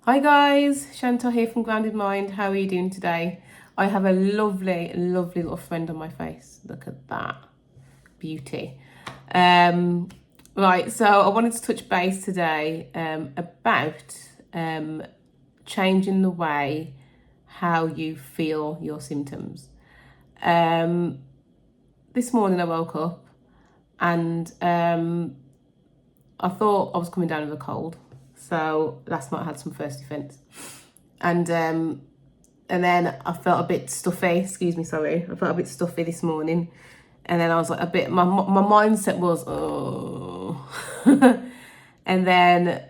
Hi guys, Chantal here from Grounded Mind. How are you doing today? I have a lovely, lovely little friend on my face. Look at that beauty. Right, so I wanted to touch base today about changing the way how you feel your symptoms. This morning I woke up and I thought I was coming down with a cold. So last night I had some first defence. And then I felt a bit stuffy. Excuse me, sorry. I felt a bit stuffy this morning. And then I was like my mindset was, oh. And then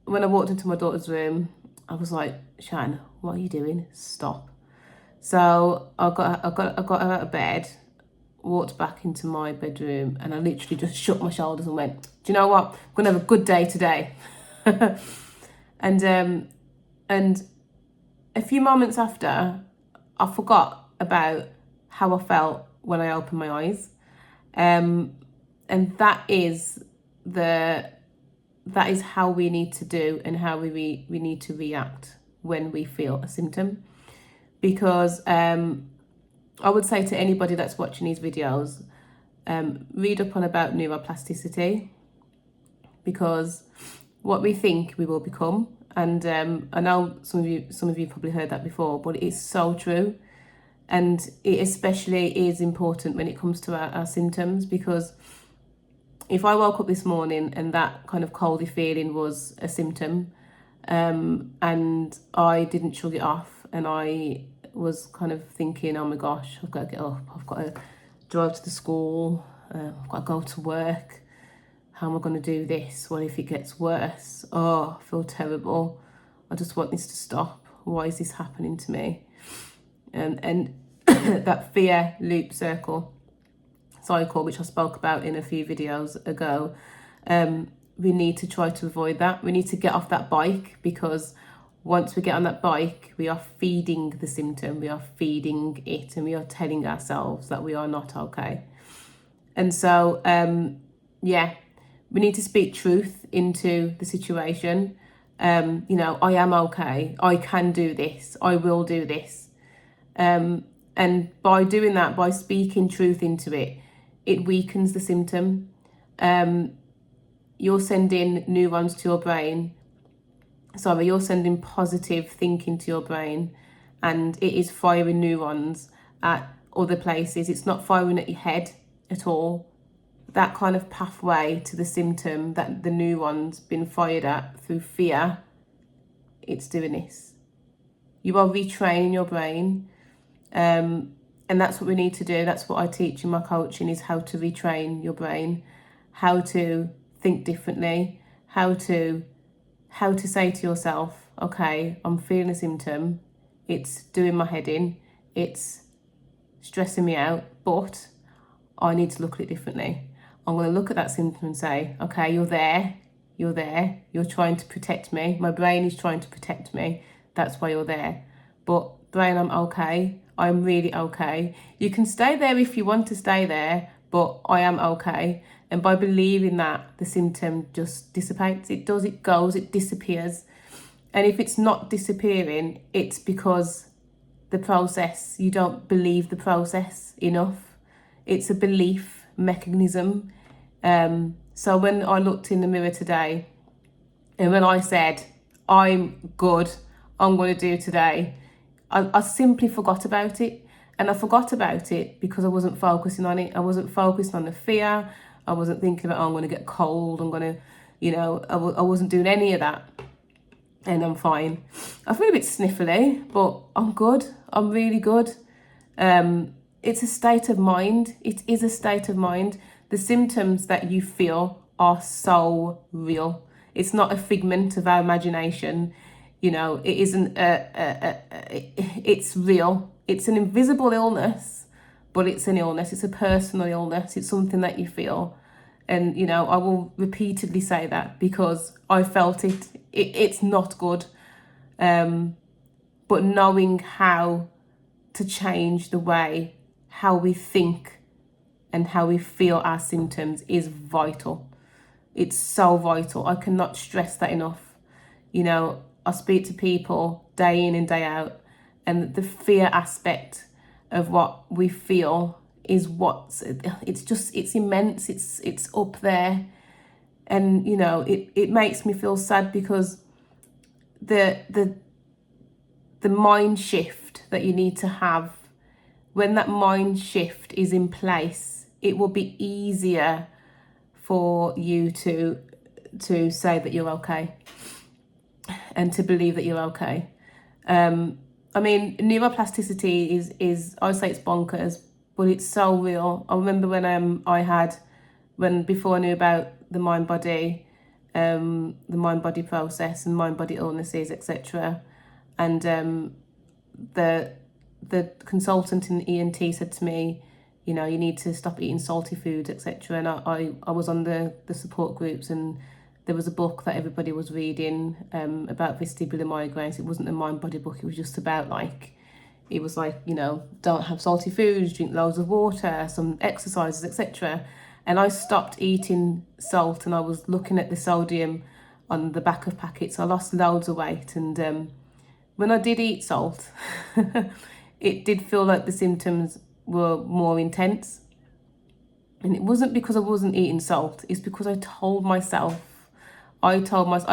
when I walked into my daughter's room, I was like, Shan, what are you doing? Stop. So I got her out of bed, walked back into my bedroom, and I literally just shook my shoulders and went, do you know what? I'm going to have a good day today. And a few moments after, I forgot about how I felt when I opened my eyes. And that is how we need to do and how we need to react when we feel a symptom. Because I would say to anybody that's watching these videos, read up on about neuroplasticity, because what we think we will become. And I know some of you probably heard that before, but it's so true. And it especially is important when it comes to our symptoms, because if I woke up this morning and that kind of coldy feeling was a symptom, and I didn't shrug it off, and I was kind of thinking, oh my gosh, I've got to get up, I've got to drive to the school, I've got to go to work, how am I going to do this? What if it gets worse? Oh, I feel terrible. I just want this to stop. Why is this happening to me? And that fear loop cycle, which I spoke about in a few videos ago, we need to try to avoid that. We need to get off that bike, because once we get on that bike, we are feeding the symptom, we are feeding it, and we are telling ourselves that we are not okay. And so, we need to speak truth into the situation. I am okay. I can do this. I will do this. And by doing that, by speaking truth into it, it weakens the symptom. You're sending neurons to your brain. You're sending positive thinking to your brain, and it is firing neurons at other places. It's not firing at your head at all. That kind of pathway to the symptom that the neurons been fired at through fear, it's doing this. You are retraining your brain, and that's what we need to do. That's what I teach in my coaching, is how to retrain your brain, how to think differently, how to say to yourself, okay, I'm feeling a symptom, it's doing my head in, it's stressing me out, but I need to look at it differently. I'm going to look at that symptom and say, okay, you're there, you're trying to protect me. My brain is trying to protect me. That's why you're there. But brain, I'm okay. I'm really okay. You can stay there if you want to stay there, but I am okay. And by believing that, the symptom just dissipates. It goes, it disappears. And if it's not disappearing, it's because the process, you don't believe the process enough. It's a belief mechanism. So when I looked in the mirror today, and when I said, I'm good, I'm going to do today, I simply forgot about it. And I forgot about it because I wasn't focusing on it. I wasn't focused on the fear. I wasn't thinking about, oh, I'm going to get cold. I'm going to, I wasn't doing any of that. And I'm fine. I feel a bit sniffly, but I'm good. I'm really good. It's a state of mind. It is a state of mind. The symptoms that you feel are so real. It's not a figment of our imagination. It isn't it's real. It's an invisible illness, but it's an illness. It's a personal illness. It's something that you feel. And, I will repeatedly say that because I felt it. It's not good. But knowing how to change the way how we think and how we feel our symptoms is vital. It's so vital. I cannot stress that enough. I speak to people day in and day out, and the fear aspect of what we feel is it's immense. It's up there, and you know, it makes me feel sad because the mind shift that you need to have, when that mind shift is in place, it will be easier for you to say that you're okay and to believe that you're okay. I mean, neuroplasticity is I would say it's bonkers, but it's so real. I remember when before I knew about the mind body process and mind body illnesses, etc. And the consultant in ENT said to me, you know, you need to stop eating salty foods, etc. And I was on the support groups, and there was a book that everybody was reading about vestibular migraines. It wasn't a mind body book. It was just about it was like, you know, don't have salty foods, drink loads of water, some exercises, etc. And I stopped eating salt, and I was looking at the sodium on the back of packets. I lost loads of weight, and when I did eat salt, it did feel like the symptoms were more intense. And it wasn't because I wasn't eating salt, it's because I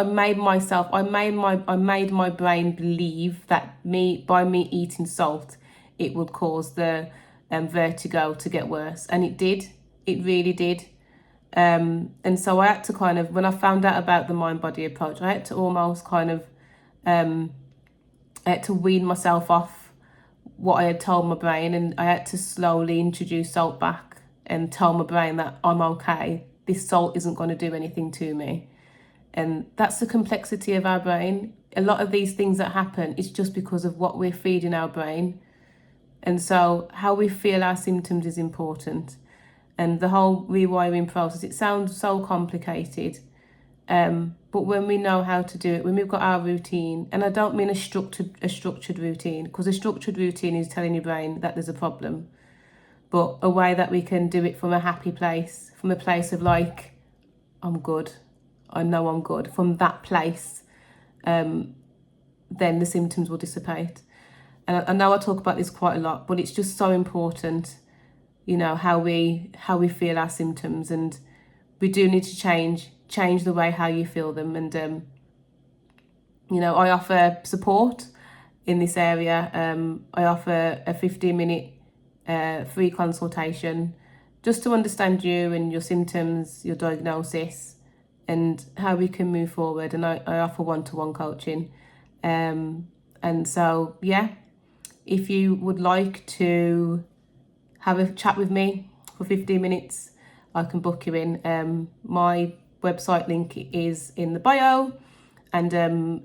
made my brain believe that by me eating salt, it would cause the vertigo to get worse. And it really did. And so I had to kind of, when I found out about the mind body approach, I had to almost kind of, I had to wean myself off what I had told my brain, and I had to slowly introduce salt back and tell my brain that I'm okay. This salt isn't going to do anything to me. And that's the complexity of our brain. A lot of these things that happen is just because of what we're feeding our brain. And so how we feel our symptoms is important. And the whole rewiring process, it sounds so complicated. But when we know how to do it, when we've got our routine, and I don't mean a structured routine, because a structured routine is telling your brain that there's a problem, but a way that we can do it from a happy place, from a place of like, I'm good, I know I'm good, from that place, then the symptoms will dissipate. And I know I talk about this quite a lot, but it's just so important, you know, how we feel our symptoms, and we do need to change the way how you feel them. And you know, I offer support in this area. I offer a 15-minute free consultation just to understand you and your symptoms, your diagnosis, and how we can move forward. And I offer one-to-one coaching. And so, yeah, if you would like to have a chat with me for 15 minutes, I can book you in. My website link is in the bio. And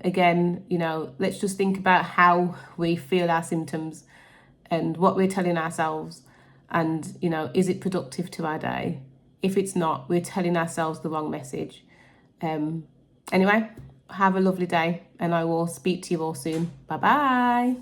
again, you know, let's just think about how we feel our symptoms and what we're telling ourselves. And, you know, is it productive to our day? If it's not, we're telling ourselves the wrong message. Anyway, have a lovely day, and I will speak to you all soon. Bye bye.